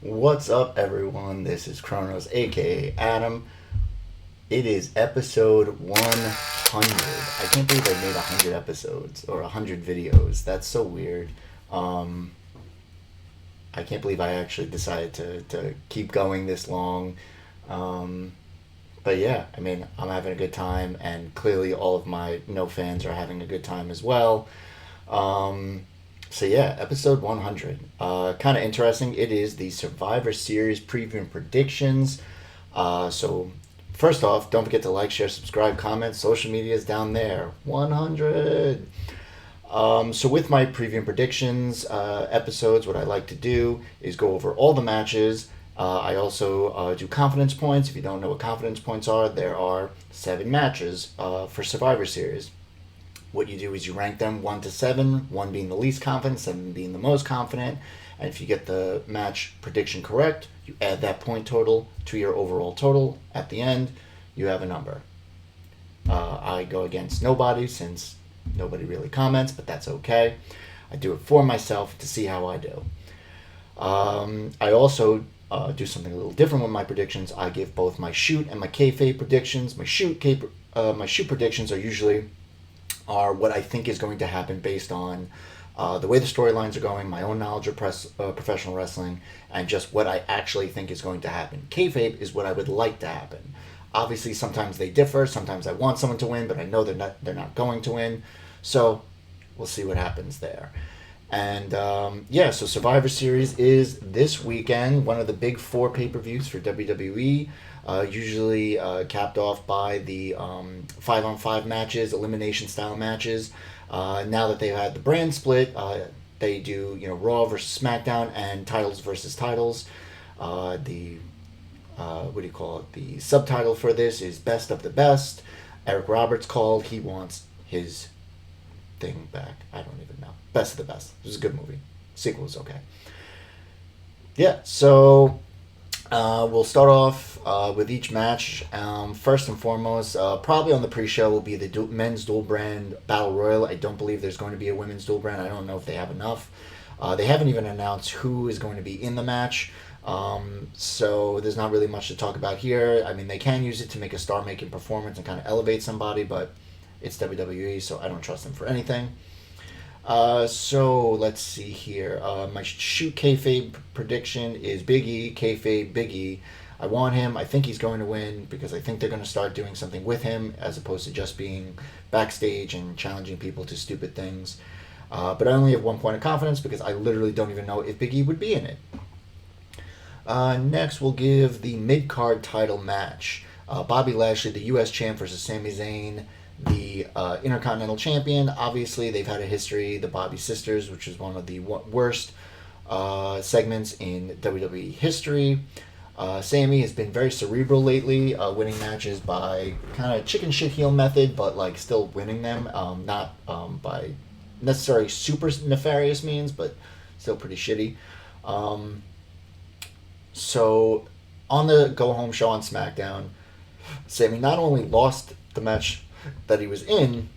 What's up, everyone? This is Kronos, aka Adam. It is episode 100. I can't believe I made 100 episodes or 100 videos. That's so weird. Um, I can't believe I actually decided to keep going this long. Um, but yeah, I mean, I'm having a good time, and clearly all of my no fans are having a good time as well. Um, so yeah, episode 100. Kind of interesting. It is the Survivor Series preview and predictions. So first off, don't forget to like, share, subscribe, comment. Social media is down there. 100. So with my preview and predictions episodes, what I like to do is go over all the matches. I also do confidence points. If you don't know what confidence points are, there are 7 matches for Survivor Series. What you do is you rank them 1 to 7, 1 being the least confident, 7 being the most confident. And if you get the match prediction correct, you add that point total to your overall total. At the end, you have a number. I go against nobody since nobody really comments, but that's okay. I do it for myself to see how I do. I also do something a little different with my predictions. I give both my shoot and my kayfabe predictions. My shoot predictions are what I think is going to happen based on the way the storylines are going, my own knowledge of professional wrestling, and just what I actually think is going to happen. Kayfabe is what I would like to happen. Obviously, sometimes they differ. Sometimes I want someone to win, but I know they're not going to win. So we'll see what happens there. And so Survivor Series is this weekend, one of the big 4 pay-per-views for WWE. Usually capped off by the 5-on-5 matches, elimination style matches. Now that they've had the brand split, they do Raw versus SmackDown and titles versus titles. The what do you call it? The subtitle for this is Best of the Best. Eric Roberts called. He wants his thing back. I don't even know. Best of the Best. It was a good movie. Sequel was okay. Yeah, so we'll start off with each match. First and foremost, probably on the pre-show will be the men's dual brand battle royal. I don't believe there's going to be a women's dual brand. I don't know if they have enough. They haven't even announced who is going to be in the match. So there's not really much to talk about here. I mean, they can use it to make a star-making performance and kind of elevate somebody, but it's WWE, so I don't trust them for anything. So let's see here. My shoot kayfabe prediction is Big E, kayfabe Big E. I want him. I think he's going to win because I think they're going to start doing something with him as opposed to just being backstage and challenging people to stupid things. But I only have 1 point of confidence because I literally don't even know if Big E would be in it. Next, we'll give the mid-card title match. Bobby Lashley, the U.S. champ, versus Sami Zayn, the Intercontinental Champion. Obviously, they've had a history, the Bobby Sisters, which is one of the worst segments in WWE history. Sami has been very cerebral lately, winning matches by kind of chicken shit heel method, but like still winning them, not by necessarily super nefarious means, but still pretty shitty. So on the go home show on SmackDown, Sami not only lost the match that he was in,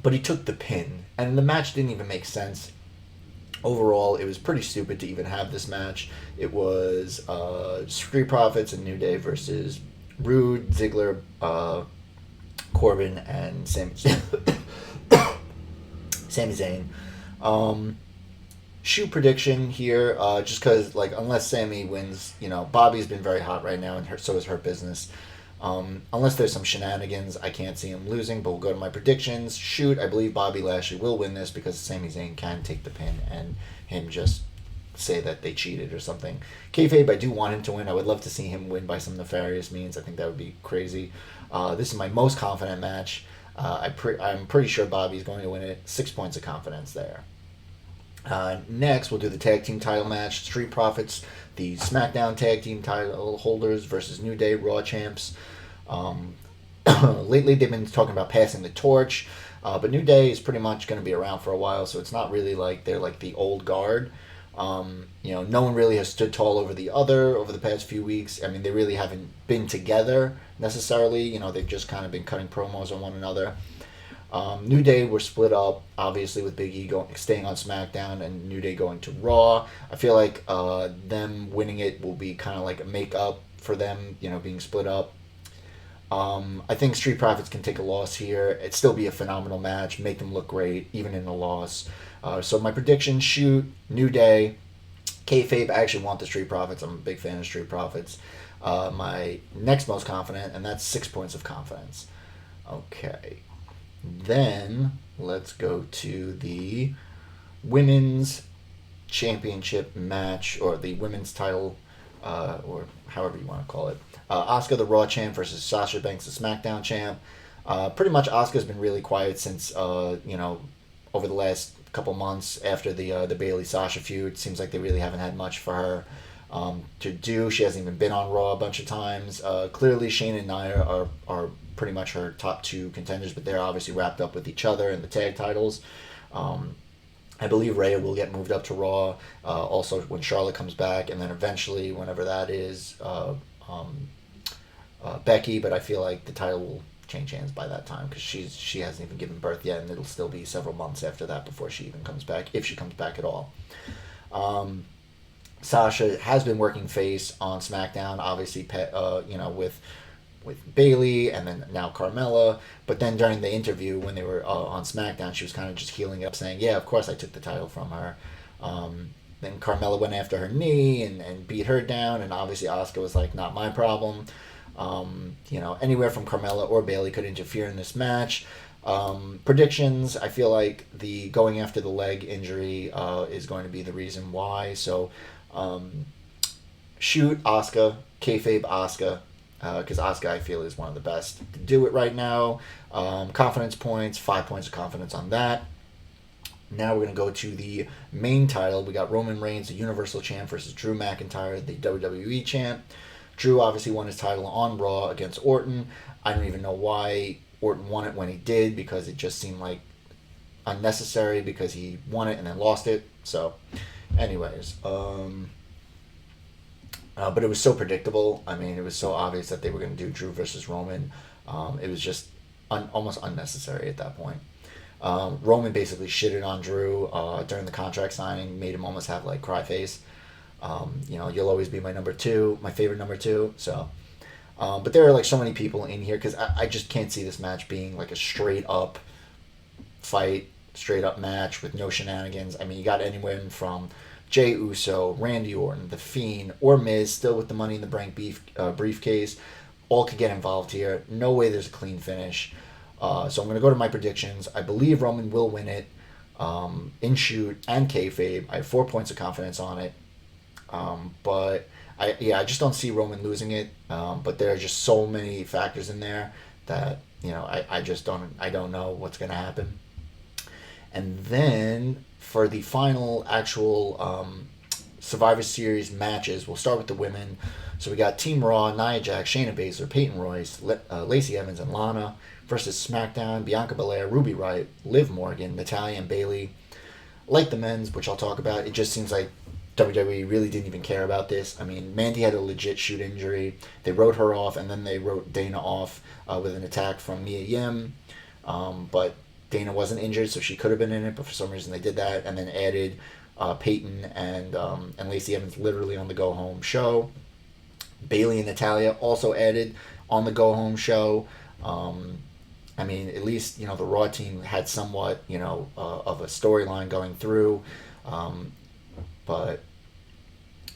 but he took the pin, and the match didn't even make sense. Overall, it was pretty stupid to even have this match. It was Street Profits and New Day versus Rude, Ziggler, Corbin, and Sami Zayn. Shoe prediction here, just because unless Sami wins, Bobby's been very hot right now, and so is Hurt Business. Unless there's some shenanigans, I can't see him losing, but we'll go to my predictions. Shoot, I believe Bobby Lashley will win this because Sami Zayn can take the pin and him just say that they cheated or something. Kayfabe, I do want him to win. I would love to see him win by some nefarious means. I think that would be crazy. This is my most confident match. I'm pretty sure Bobby's going to win it. 6 points of confidence there. Next, we'll do the tag team title match. Street Profits, the SmackDown tag team title holders versus New Day Raw champs. Lately, they've been talking about passing the torch, but New Day is pretty much going to be around for a while, so it's not really like they're like the old guard. No one really has stood tall over the other over the past few weeks. I mean, they really haven't been together necessarily. They've just kind of been cutting promos on one another. New Day were split up, obviously, with Big E staying on SmackDown and New Day going to Raw. I feel like them winning it will be kind of like a make-up for them, being split up. I think Street Profits can take a loss here. It'd still be a phenomenal match, make them look great, even in a loss. So my prediction, shoot, New Day, kayfabe. I actually want the Street Profits. I'm a big fan of Street Profits. My next most confident, and that's 6 points of confidence. Okay. Then let's go to the women's championship match, or the women's title, or however you want to call it. Asuka, the Raw champ, versus Sasha Banks, the SmackDown champ. Pretty much Asuka's been really quiet since, over the last couple months after the Bayley Sasha feud. Seems like they really haven't had much for her to do. She hasn't even been on Raw a bunch of times. Clearly, Shayna and Nia are pretty much her top two contenders, but they're obviously wrapped up with each other in the tag titles. I believe Rhea will get moved up to Raw, also when Charlotte comes back, and then eventually, whenever that is, Becky, but I feel like the title will change hands by that time because she hasn't even given birth yet, and it'll still be several months after that before she even comes back, if she comes back at all. Sasha has been working face on SmackDown, obviously, with Bayley and then now Carmella. But then during the interview when they were on SmackDown, she was kind of just healing up, saying, "Yeah, of course I took the title from her." Then Carmella went after her knee and beat her down, and obviously Asuka was like, "Not my problem." Anywhere from Carmella or Bayley could interfere in this match. Predictions, I feel like the going after the leg injury is going to be the reason why. So, shoot Asuka, kayfabe Asuka, because Asuka I feel is one of the best to do it right now. Confidence points, 5 points of confidence on that. Now we're going to go to the main title. We got Roman Reigns, the Universal Champ, versus Drew McIntyre, the WWE Champ. Drew obviously won his title on Raw against Orton. I don't even know why Orton won it when he did, because it just seemed like unnecessary because he won it and then lost it. So, anyways, but it was so predictable. I mean, it was so obvious that they were going to do Drew versus Roman. It was just almost unnecessary at that point. Roman basically shitted on Drew during the contract signing, made him almost have like cry face. You'll always be my number two, my favorite number two. So, but there are like so many people in here because I just can't see this match being like a straight up fight, straight up match with no shenanigans. I mean, you got anywhere from Jey Uso, Randy Orton, The Fiend, or Miz, still with the Money in the Bank briefcase. All could get involved here. No way there's a clean finish. So I'm going to go to my predictions. I believe Roman will win it in shoot and kayfabe. I have 4 points of confidence on it. But I just don't see Roman losing it. But there are just so many factors in there that I just don't know what's going to happen. And then for the final actual Survivor Series matches, we'll start with the women. So we got Team Raw, Nia Jax, Shayna Baszler, Peyton Royce, Lacey Evans, and Lana versus SmackDown, Bianca Belair, Ruby Riott, Liv Morgan, Natalya, and Bayley. Like the men's, which I'll talk about, it just seems like WWE really didn't even care about this. I mean, Mandy had a legit shoot injury. They wrote her off, and then they wrote Dana off with an attack from Mia Yim. But Dana wasn't injured, so she could have been in it, but for some reason they did that, and then added Peyton and Lacey Evans literally on the Go Home show. Bayley and Natalya also added on the Go Home show. I mean, at least, the Raw team had somewhat, of a storyline going through. But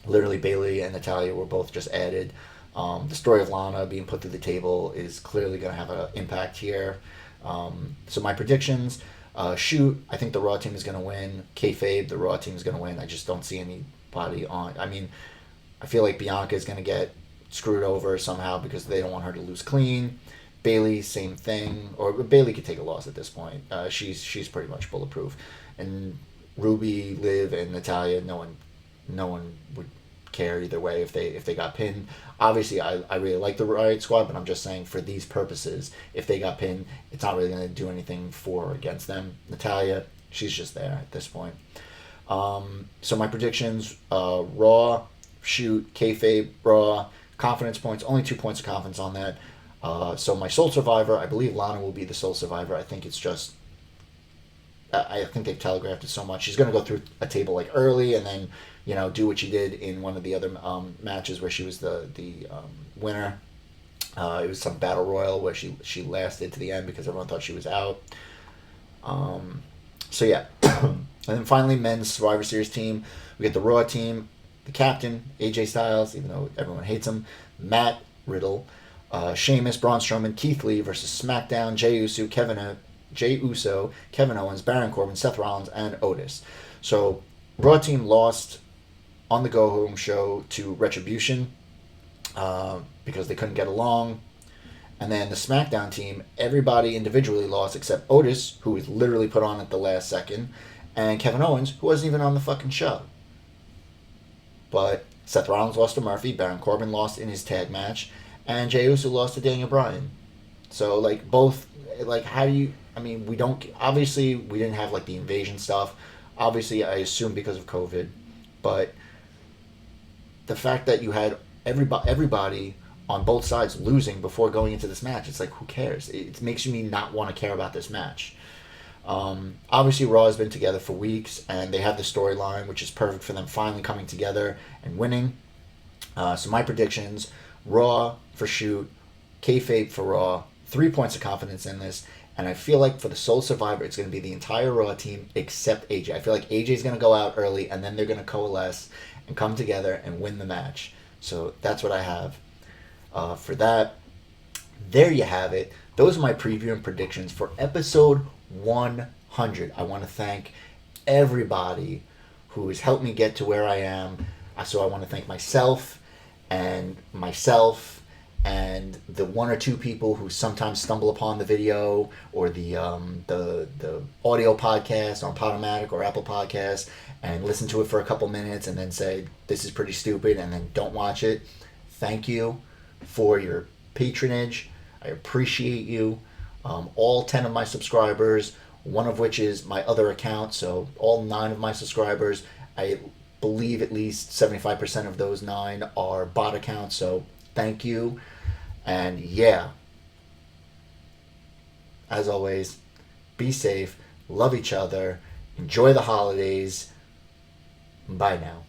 literally Bayley and Natalya were both just added. The story of Lana being put through the table is clearly going to have an impact here. So my predictions, shoot, I think the Raw team is going to win. Kayfabe, the Raw team is going to win. I just don't see anybody on. I mean, I feel like Bianca is going to get screwed over somehow because they don't want her to lose clean. Bayley, same thing. Or Bayley could take a loss at this point. She's pretty much bulletproof. And Ruby, Liv, and Natalya, no one would care either way if they got pinned. Obviously, I really like the Riot Squad, but I'm just saying for these purposes, if they got pinned, it's not really going to do anything for or against them. Natalya, she's just there at this point. So my predictions, Raw, shoot, kayfabe, Raw, confidence points, only 2 points of confidence on that. So my sole survivor, I believe Lana will be the sole survivor. I think it's just, I think they've telegraphed it so much. She's going to go through a table like early, and then do what she did in one of the other matches where she was the winner. It was some battle royal where she lasted to the end because everyone thought she was out. So yeah, and then finally men's Survivor Series team. We get the Raw team, the captain AJ Styles, even though everyone hates him, Matt Riddle, Sheamus, Braun Strowman, Keith Lee versus SmackDown, Jey Uso, Kevin Owens, Baron Corbin, Seth Rollins, and Otis. So Raw team lost on the Go Home show to Retribution because they couldn't get along. And then the SmackDown team, everybody individually lost except Otis, who was literally put on at the last second, and Kevin Owens, who wasn't even on the fucking show. But Seth Rollins lost to Murphy, Baron Corbin lost in his tag match, and Jey Uso lost to Daniel Bryan. So, how do you... I mean, we didn't have, the invasion stuff. Obviously, I assume because of COVID. But the fact that you had everybody on both sides losing before going into this match, it's like, who cares? It makes me not want to care about this match. Obviously, Raw has been together for weeks, and they have the storyline, which is perfect for them finally coming together and winning. So my predictions: Raw for shoot, kayfabe for Raw, 3 points of confidence in this, and I feel like for the sole survivor, it's going to be the entire Raw team except AJ. I feel like AJ is going to go out early, and then they're going to coalesce and come together and win the match. So that's what I have for that. There you have it. Those are my preview and predictions for episode 100. I want to thank everybody who has helped me get to where I am. So I want to thank myself and the one or two people who sometimes stumble upon the video or the audio podcast on Podomatic or Apple Podcasts and listen to it for a couple minutes and then say, this is pretty stupid, and then don't watch it. Thank you for your patronage. I appreciate you. All 10 of my subscribers, one of which is my other account, so all 9 of my subscribers, I believe at least 75% of those 9 are bot accounts, so thank you. And yeah, as always, be safe, love each other, enjoy the holidays. Bye now.